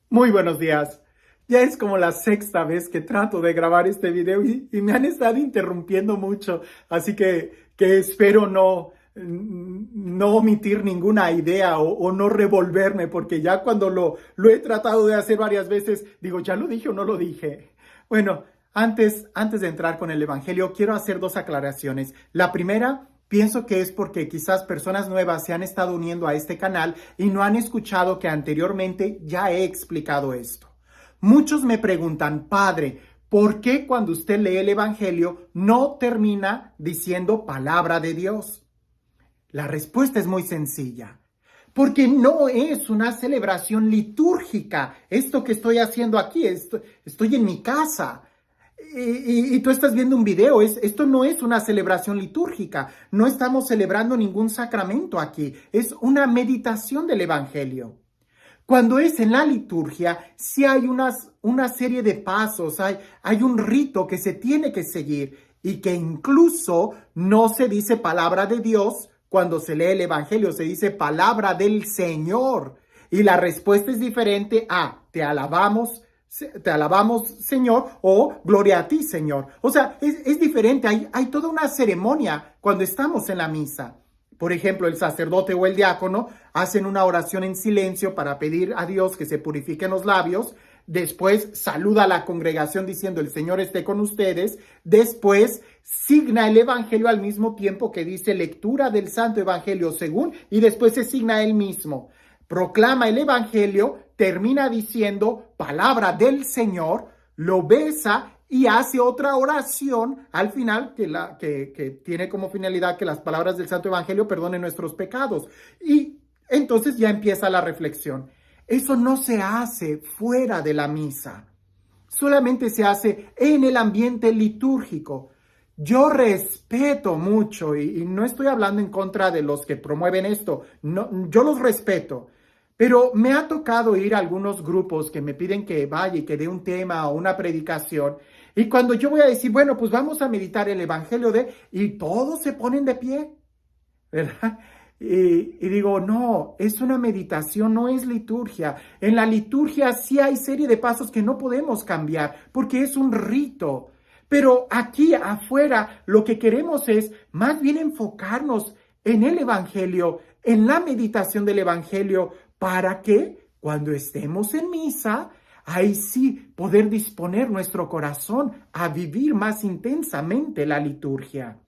Muy buenos días. Ya es como la sexta vez que trato de grabar este video y me han estado interrumpiendo mucho, así que espero no omitir ninguna idea o no revolverme, porque ya cuando lo he tratado de hacer varias veces, digo, ¿ya lo dije o no lo dije? Bueno, antes de entrar con el Evangelio, quiero hacer dos aclaraciones. La primera, pienso que es porque quizás personas nuevas se han estado uniendo a este canal y no han escuchado que anteriormente ya he explicado esto. Muchos me preguntan, padre, ¿por qué cuando usted lee el Evangelio no termina diciendo palabra de Dios? La respuesta es muy sencilla. Porque no es una celebración litúrgica. Esto que estoy haciendo aquí, estoy en mi casa. Y tú estás viendo un video, esto no es una celebración litúrgica, no estamos celebrando ningún sacramento aquí, es una meditación del Evangelio. Cuando es en la liturgia, sí hay una serie de pasos, hay un rito que se tiene que seguir y que incluso no se dice palabra de Dios cuando se lee el Evangelio, se dice palabra del Señor. Y la respuesta es diferente a te alabamos, Señor, o gloria a ti, Señor. O sea, es diferente, hay toda una ceremonia cuando estamos en la misa. Por ejemplo, el sacerdote o el diácono hacen una oración en silencio para pedir a Dios que se purifiquen los labios. Después saluda a la congregación diciendo el Señor esté con ustedes. Después signa el Evangelio al mismo tiempo que dice lectura del Santo Evangelio según, y después se signa él mismo. Proclama el Evangelio, termina diciendo palabra del Señor, lo besa y hace otra oración al final que tiene como finalidad que las palabras del Santo Evangelio perdonen nuestros pecados. Y entonces ya empieza la reflexión. Eso no se hace fuera de la misa, solamente se hace en el ambiente litúrgico. Yo respeto mucho y no estoy hablando en contra de los que promueven esto, no, yo los respeto. Pero me ha tocado ir a algunos grupos que me piden que vaya y que dé un tema o una predicación. Y cuando yo voy a decir, bueno, pues vamos a meditar el Evangelio y todos se ponen de pie, ¿verdad? Y digo, no, es una meditación, no es liturgia. En la liturgia sí hay serie de pasos que no podemos cambiar porque es un rito. Pero aquí afuera lo que queremos es más bien enfocarnos en el Evangelio, en la meditación del Evangelio, para que cuando estemos en misa, ahí sí poder disponer nuestro corazón a vivir más intensamente la liturgia.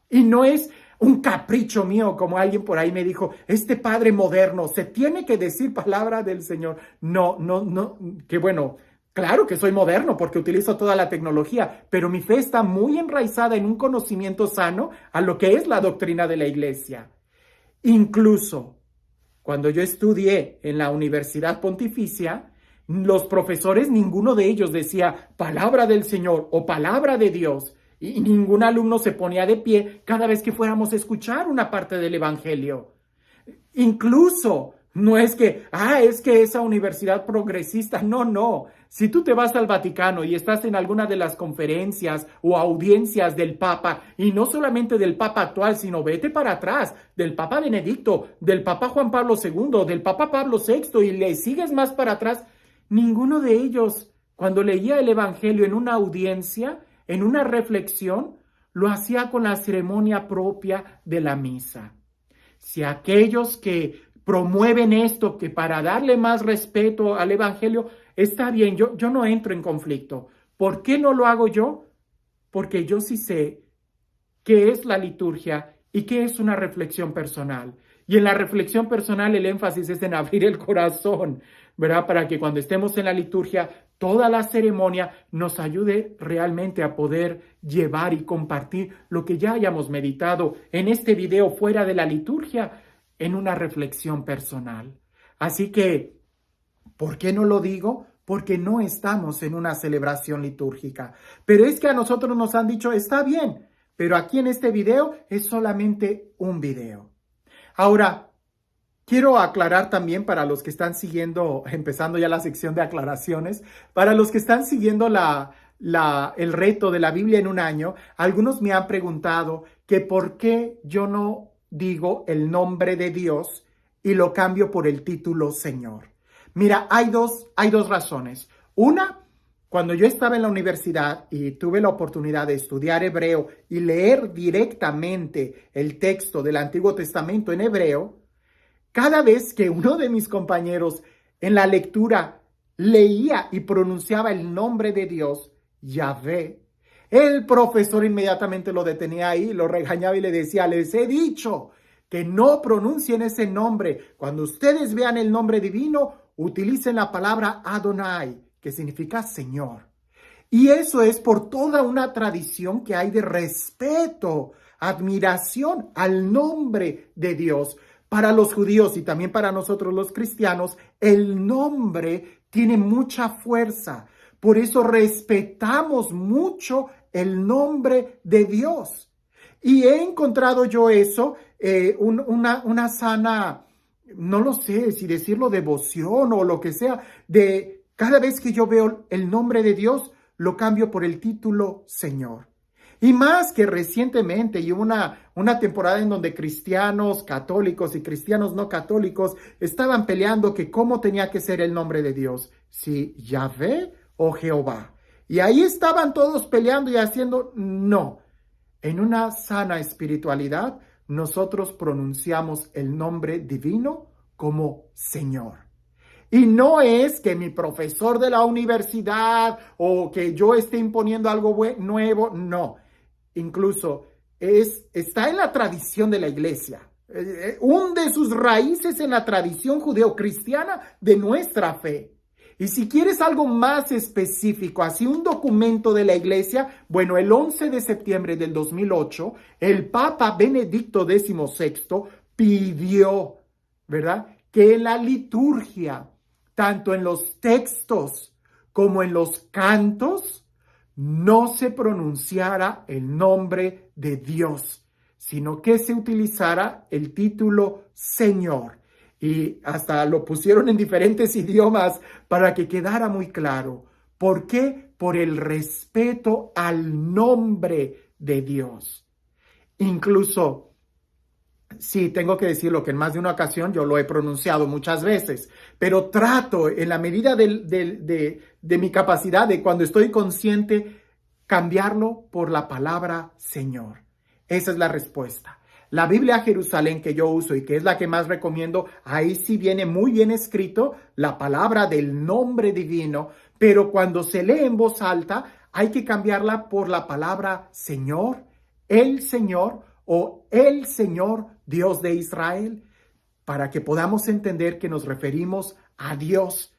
Y no es un capricho mío, como alguien por ahí me dijo, este padre moderno, se tiene que decir palabra del Señor. No, no, no, que bueno, claro que soy moderno porque utilizo toda la tecnología, pero mi fe está muy enraizada en un conocimiento sano a lo que es la doctrina de la iglesia. Incluso cuando yo estudié en la Universidad Pontificia, los profesores, ninguno de ellos decía palabra del Señor o palabra de Dios, y ningún alumno se ponía de pie cada vez que fuéramos a escuchar una parte del Evangelio. Incluso no es que esa universidad progresista, no, no. Si tú te vas al Vaticano y estás en alguna de las conferencias o audiencias del Papa, y no solamente del Papa actual, sino vete para atrás, del Papa Benedicto, del Papa Juan Pablo II, del Papa Pablo VI, y le sigues más para atrás, ninguno de ellos, cuando leía el Evangelio en una audiencia, en una reflexión, lo hacía con la ceremonia propia de la misa. Si aquellos que promueven esto, que para darle más respeto al Evangelio, está bien, yo no entro en conflicto. ¿Por qué no lo hago yo? Porque yo sí sé qué es la liturgia y qué es una reflexión personal. Y en la reflexión personal el énfasis es en abrir el corazón, ¿verdad? Para que cuando estemos en la liturgia, toda la ceremonia nos ayude realmente a poder llevar y compartir lo que ya hayamos meditado en este video fuera de la liturgia, en una reflexión personal. Así que, ¿por qué no lo digo? Porque no estamos en una celebración litúrgica. Pero es que a nosotros nos han dicho, está bien, pero aquí en este video es solamente un video. Ahora, quiero aclarar también para los que están siguiendo, empezando ya la sección de aclaraciones, para los que están siguiendo el reto de la Biblia en un año, algunos me han preguntado que por qué yo no digo el nombre de Dios y lo cambio por el título Señor. Mira, hay dos razones. Una, cuando yo estaba en la universidad y tuve la oportunidad de estudiar hebreo y leer directamente el texto del Antiguo Testamento en hebreo, cada vez que uno de mis compañeros en la lectura leía y pronunciaba el nombre de Dios, Yahvé, el profesor inmediatamente lo detenía ahí, lo regañaba y le decía, les he dicho que no pronuncien ese nombre. Cuando ustedes vean el nombre divino, utilicen la palabra Adonai, que significa Señor. Y eso es por toda una tradición que hay de respeto, admiración al nombre de Dios. Para los judíos y también para nosotros los cristianos, el nombre tiene mucha fuerza. Por eso respetamos mucho el nombre de Dios. Y he encontrado yo eso, una sana, no lo sé si decirlo, devoción o lo que sea, de cada vez que yo veo el nombre de Dios, lo cambio por el título Señor. Y más que recientemente, y una temporada en donde cristianos católicos y cristianos no católicos estaban peleando que cómo tenía que ser el nombre de Dios, si Yahvé o Jehová. Y ahí estaban todos peleando y haciendo, no. En una sana espiritualidad, nosotros pronunciamos el nombre divino como Señor. Y no es que mi profesor de la universidad o que yo esté imponiendo algo nuevo, no. Incluso está en la tradición de la iglesia. Hunde sus raíces en la tradición judeocristiana de nuestra fe. Y si quieres algo más específico, así un documento de la iglesia, bueno, el 11 de septiembre del 2008, el Papa Benedicto XVI pidió, ¿verdad?, que en la liturgia, tanto en los textos como en los cantos, no se pronunciara el nombre de Dios, sino que se utilizara el título Señor. Y hasta lo pusieron en diferentes idiomas para que quedara muy claro. ¿Por qué? Por el respeto al nombre de Dios. Incluso, sí, tengo que decirlo que en más de una ocasión yo lo he pronunciado muchas veces, pero trato en la medida de mi capacidad, de cuando estoy consciente, cambiarlo por la palabra Señor. Esa es la respuesta. La Biblia Jerusalén que yo uso y que es la que más recomiendo, ahí sí viene muy bien escrito la palabra del nombre divino, pero cuando se lee en voz alta hay que cambiarla por la palabra Señor, el Señor o el Señor Dios de Israel, para que podamos entender que nos referimos a Dios,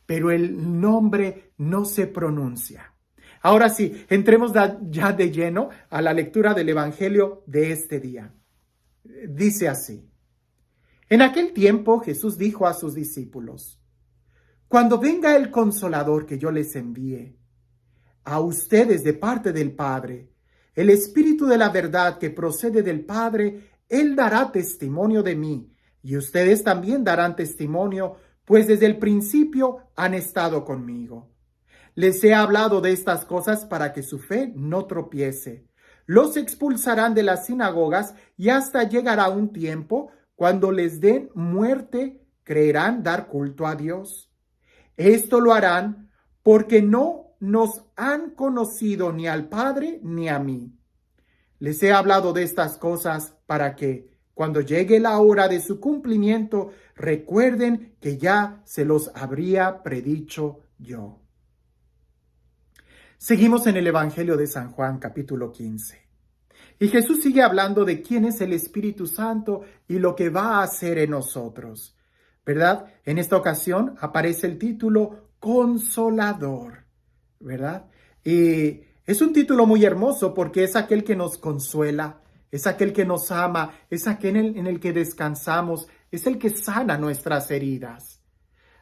pero el nombre no se pronuncia. Ahora sí, entremos ya de lleno a la lectura del Evangelio de este día. Dice así: en aquel tiempo Jesús dijo a sus discípulos: cuando venga el Consolador que yo les envíe a ustedes de parte del Padre, el Espíritu de la verdad que procede del Padre, Él dará testimonio de mí, y ustedes también darán testimonio, pues desde el principio han estado conmigo. Les he hablado de estas cosas para que su fe no tropiece. Los expulsarán de las sinagogas y hasta llegará un tiempo cuando les den muerte, creerán dar culto a Dios. Esto lo harán porque no nos han conocido ni al Padre ni a mí. Les he hablado de estas cosas para que, cuando llegue la hora de su cumplimiento, recuerden que ya se los habría predicho yo. Seguimos en el Evangelio de San Juan, capítulo 15. Y Jesús sigue hablando de quién es el Espíritu Santo y lo que va a hacer en nosotros, ¿verdad? En esta ocasión aparece el título Consolador, ¿verdad? Y es un título muy hermoso porque es aquel que nos consuela, es aquel que nos ama, es aquel en el que descansamos, es el que sana nuestras heridas,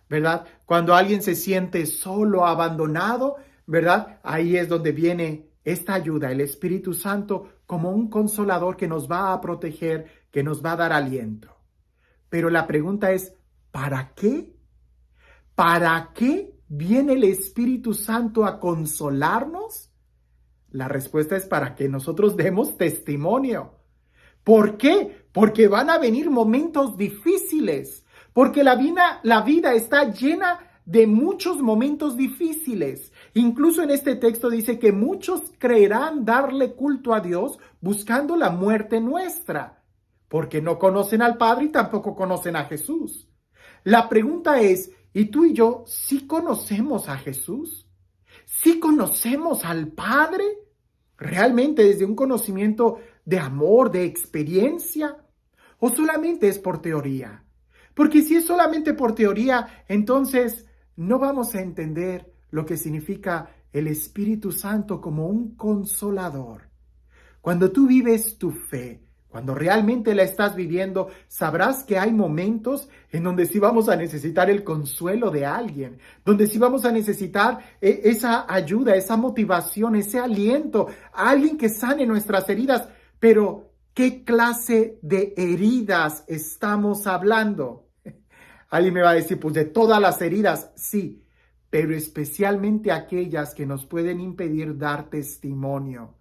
¿verdad? Cuando alguien se siente solo, abandonado, ¿verdad? Ahí es donde viene esta ayuda, el Espíritu Santo, como un consolador que nos va a proteger, que nos va a dar aliento. Pero la pregunta es, ¿para qué? ¿Para qué viene el Espíritu Santo a consolarnos? La respuesta es para que nosotros demos testimonio. ¿Por qué? Porque van a venir momentos difíciles. Porque la vida está llena de muchos momentos difíciles. Incluso en este texto dice que muchos creerán darle culto a Dios buscando la muerte nuestra, porque no conocen al Padre y tampoco conocen a Jesús. La pregunta es, ¿y tú y yo sí conocemos a Jesús? ¿Sí conocemos al Padre? ¿Realmente desde un conocimiento de amor, de experiencia? ¿O solamente es por teoría? Porque si es solamente por teoría, entonces no vamos a entender lo que significa el Espíritu Santo como un consolador. Cuando tú vives tu fe, cuando realmente la estás viviendo, sabrás que hay momentos en donde sí vamos a necesitar el consuelo de alguien, donde sí vamos a necesitar esa ayuda, esa motivación, ese aliento, alguien que sane nuestras heridas. Pero, ¿qué clase de heridas estamos hablando? Alguien me va a decir, pues de todas las heridas, sí, pero especialmente aquellas que nos pueden impedir dar testimonio.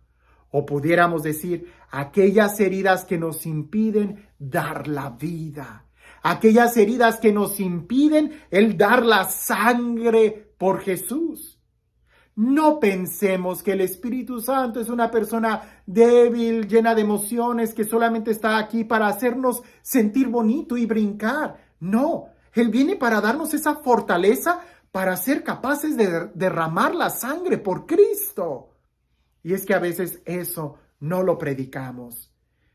O pudiéramos decir, aquellas heridas que nos impiden dar la vida. Aquellas heridas que nos impiden el dar la sangre por Jesús. No pensemos que el Espíritu Santo es una persona débil, llena de emociones, que solamente está aquí para hacernos sentir bonito y brincar. No, Él viene para darnos esa fortaleza para ser capaces de derramar la sangre por Cristo. Y es que a veces eso no lo predicamos.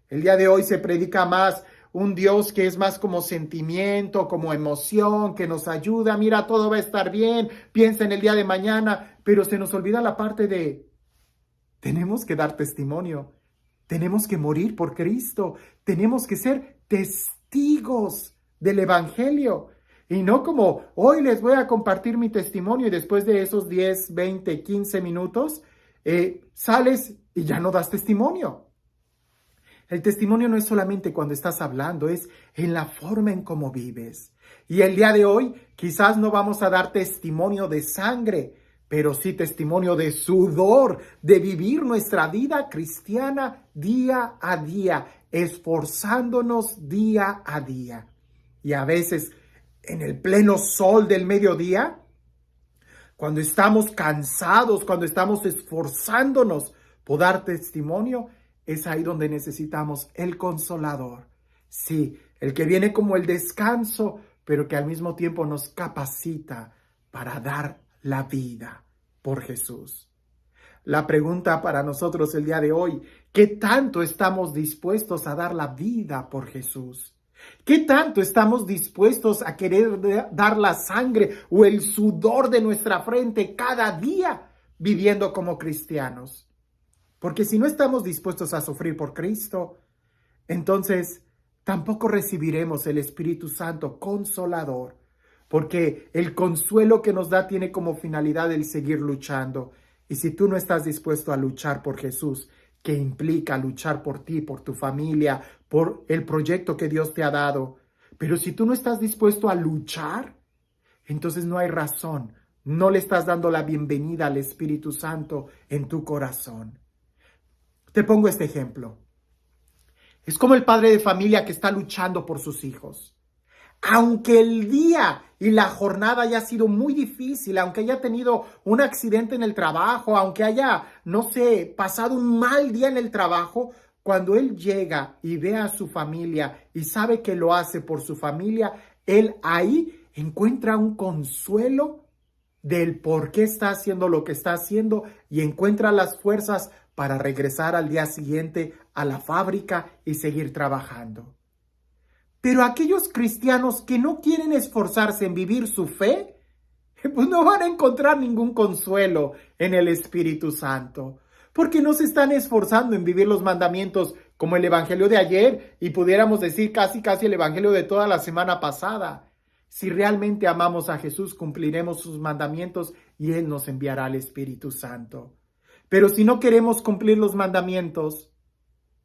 El día de hoy se predica más un Dios que es más como sentimiento, como emoción, que nos ayuda. Mira, todo va a estar bien, piensa en el día de mañana, pero se nos olvida la parte de tenemos que dar testimonio, tenemos que morir por Cristo, tenemos que ser testigos del Evangelio. Y no como hoy les voy a compartir mi testimonio y después de esos 10, 20, 15 minutos, sales y ya no das testimonio. El testimonio no es solamente cuando estás hablando, es en la forma en cómo vives. Y el día de hoy quizás no vamos a dar testimonio de sangre, pero sí testimonio de sudor, de vivir nuestra vida cristiana día a día, esforzándonos día a día. Y a veces en el pleno sol del mediodía, cuando estamos cansados, cuando estamos esforzándonos por dar testimonio, es ahí donde necesitamos el consolador. Sí, el que viene como el descanso, pero que al mismo tiempo nos capacita para dar la vida por Jesús. La pregunta para nosotros el día de hoy, ¿qué tanto estamos dispuestos a dar la vida por Jesús? ¿Qué tanto estamos dispuestos a querer dar la sangre o el sudor de nuestra frente cada día viviendo como cristianos? Porque si no estamos dispuestos a sufrir por Cristo, entonces tampoco recibiremos el Espíritu Santo consolador, porque el consuelo que nos da tiene como finalidad el seguir luchando. Y si tú no estás dispuesto a luchar por Jesús, que implica luchar por ti, por tu familia, por el proyecto que Dios te ha dado, pero si tú no estás dispuesto a luchar, entonces no hay razón, no le estás dando la bienvenida al Espíritu Santo en tu corazón. Te pongo este ejemplo. Es como el padre de familia que está luchando por sus hijos. Aunque el día y la jornada haya sido muy difícil, aunque haya tenido un accidente en el trabajo, aunque haya, no sé, pasado un mal día en el trabajo, cuando él llega y ve a su familia y sabe que lo hace por su familia, él ahí encuentra un consuelo del por qué está haciendo lo que está haciendo y encuentra las fuerzas para regresar al día siguiente a la fábrica y seguir trabajando. Pero aquellos cristianos que no quieren esforzarse en vivir su fe, pues no van a encontrar ningún consuelo en el Espíritu Santo, porque no se están esforzando en vivir los mandamientos como el Evangelio de ayer y pudiéramos decir casi el Evangelio de toda la semana pasada. Si realmente amamos a Jesús, cumpliremos sus mandamientos y Él nos enviará al Espíritu Santo. Pero si no queremos cumplir los mandamientos,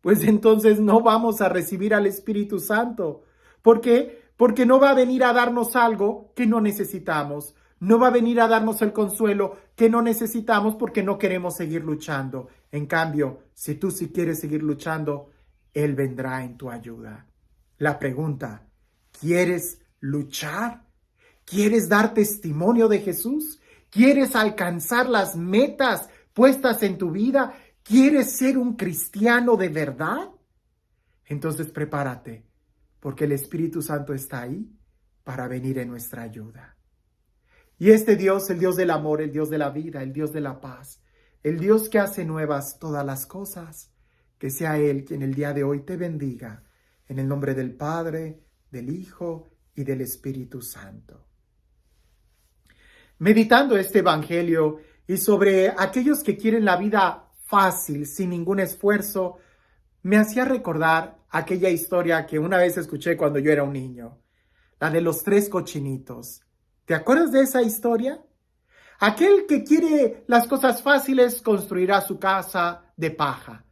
pues entonces no vamos a recibir al Espíritu Santo. ¿Por qué? Porque no va a venir a darnos algo que no necesitamos. No va a venir a darnos el consuelo que no necesitamos porque no queremos seguir luchando. En cambio, si tú sí quieres seguir luchando, Él vendrá en tu ayuda. La pregunta, ¿quieres luchar? ¿Quieres dar testimonio de Jesús? ¿Quieres alcanzar las metas puestas en tu vida? ¿Quieres ser un cristiano de verdad? Entonces prepárate, porque el Espíritu Santo está ahí para venir en nuestra ayuda. Y este Dios, el Dios del amor, el Dios de la vida, el Dios de la paz, el Dios que hace nuevas todas las cosas, que sea Él quien el día de hoy te bendiga, en el nombre del Padre, del Hijo y del Espíritu Santo. Meditando este evangelio y sobre aquellos que quieren la vida fácil, sin ningún esfuerzo, me hacía recordar aquella historia que una vez escuché cuando yo era un niño, la de los 3 cochinitos. ¿Te acuerdas de esa historia? Aquel que quiere las cosas fáciles construirá su casa de paja.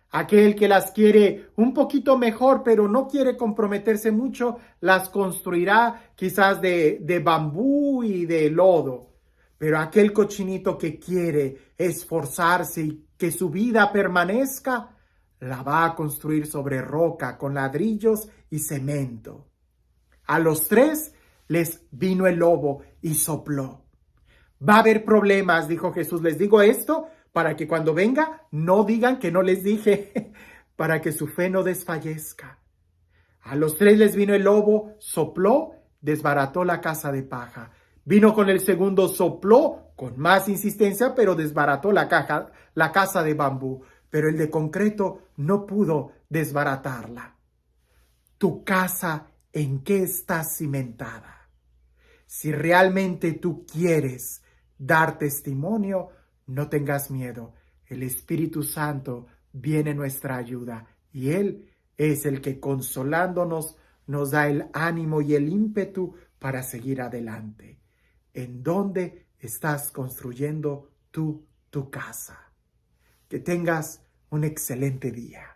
Aquel que las quiere un poquito mejor, pero no quiere comprometerse mucho, las construirá quizás de bambú y de lodo. Pero aquel cochinito que quiere esforzarse y que su vida permanezca, la va a construir sobre roca, con ladrillos y cemento. A los 3 les vino el lobo y sopló. Va a haber problemas, dijo Jesús. Les digo esto para que cuando venga no digan que no les dije, para que su fe no desfallezca. A los 3 les vino el lobo, sopló, desbarató la casa de paja. Vino con el segundo, sopló, con más insistencia, pero desbarató la casa de bambú. Pero el de concreto no pudo desbaratarla. Tu casa, ¿en qué está cimentada? Si realmente tú quieres dar testimonio, no tengas miedo. El Espíritu Santo viene en nuestra ayuda y Él es el que consolándonos nos da el ánimo y el ímpetu para seguir adelante. ¿En dónde estás construyendo tú tu casa? Que tengas un excelente día.